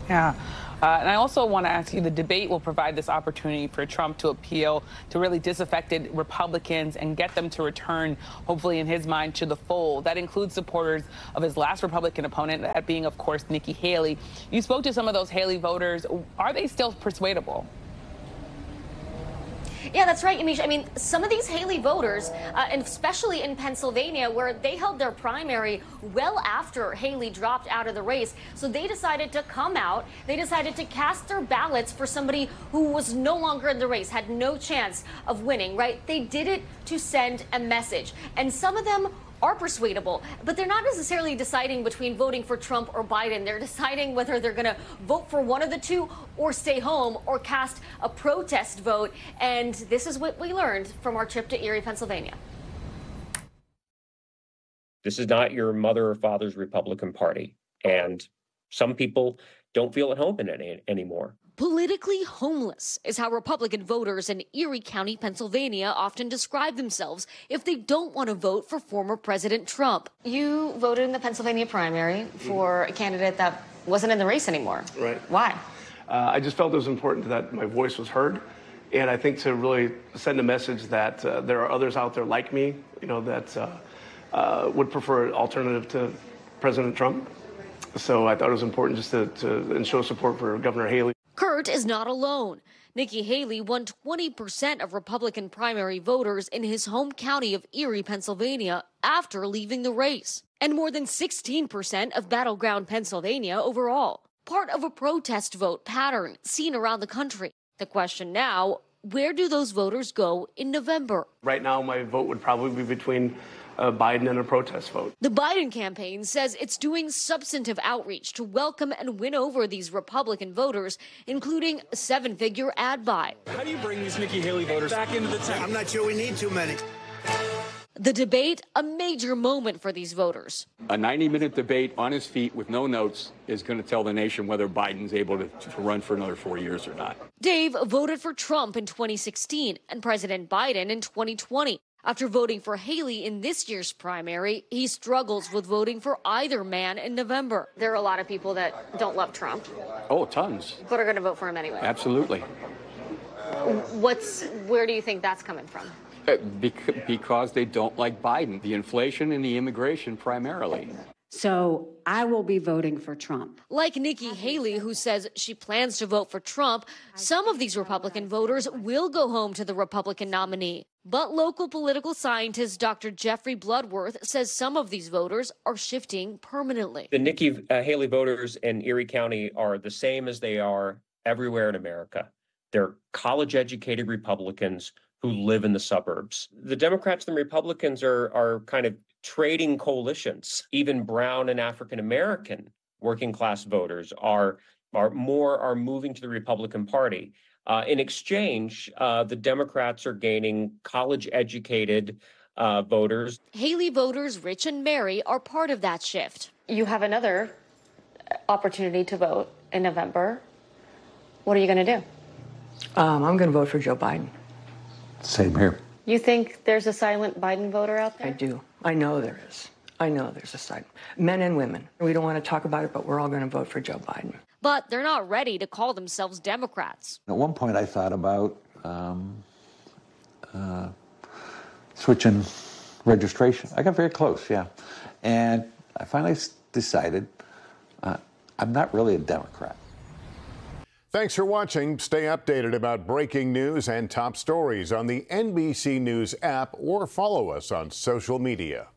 Yeah. And I also want to ask you, the debate will provide this opportunity for Trump to appeal to really disaffected Republicans and get them to return, hopefully in his mind, to the fold. That includes supporters of his last Republican opponent, that being, of course, Nikki Haley. You spoke to some of those Haley voters. Are they still persuadable? Yeah, that's right, Yamiche. I mean, some of these Haley voters, and especially in Pennsylvania, where they held their primary well after Haley dropped out of the race, so they decided to come out. They decided to cast their ballots for somebody who was no longer in the race, had no chance of winning, right? They did it to send a message. And some of them are persuadable, but they're not necessarily deciding between voting for Trump or Biden. They're deciding whether they're going to vote for one of the two or stay home or cast a protest vote. And this is what we learned from our trip to Erie, Pennsylvania. This is not your mother or father's Republican Party. And some people don't feel at home in it anymore. Politically homeless is how Republican voters in Erie County, Pennsylvania often describe themselves if they don't want to vote for former President Trump. You voted in the Pennsylvania primary for a candidate that wasn't in the race anymore. Right. Why? I just felt it was important that my voice was heard. And I think to really send a message that there are others out there like me, that would prefer an alternative to President Trump. So I thought it was important just to show support for Governor Haley. Kurt is not alone. Nikki Haley won 20% of Republican primary voters in his home county of Erie, Pennsylvania, after leaving the race, and more than 16% of battleground Pennsylvania overall, part of a protest vote pattern seen around the country. The question now, where do those voters go in November? Right now, my vote would probably be between Biden and a protest vote. The Biden campaign says it's doing substantive outreach to welcome and win over these Republican voters, including a 7-figure ad buy. How do you bring these Nikki Haley voters back into the tent? I'm not sure we need too many. The debate, a major moment for these voters. A 90-minute debate on his feet with no notes is going to tell the nation whether Biden's able to run for another 4 years or not. Dave voted for Trump in 2016 and President Biden in 2020. After voting for Haley in this year's primary, he struggles with voting for either man in November. There are a lot of people that don't love Trump. Oh, tons. But are going to vote for him anyway. Absolutely. Where do you think that's coming from? Because they don't like Biden, the inflation and the immigration primarily. So I will be voting for Trump. Like Nikki Haley, who says she plans to vote for Trump, some of these Republican voters will go home to the Republican nominee. But local political scientist Dr. Jeffrey Bloodworth says some of these voters are shifting permanently. The Nikki Haley voters in Erie County are the same as they are everywhere in America. They're college-educated Republicans who live in the suburbs. The Democrats and the Republicans are kind of trading coalitions. Even brown and African-American working class voters are moving to the Republican Party. In exchange, the Democrats are gaining college-educated voters. Haley voters Rich and Mary are part of that shift. You have another opportunity to vote in November. What are you going to do? I'm going to vote for Joe Biden. Same here. You think there's a silent Biden voter out there? I do. I know there is. I know there's a side. Men and women. We don't want to talk about it, but we're all going to vote for Joe Biden. But they're not ready to call themselves Democrats. At one point, I thought about switching registration. I got very close, yeah. And I finally decided I'm not really a Democrat. Thanks for watching. Stay updated about breaking news and top stories on the NBC News app or follow us on social media.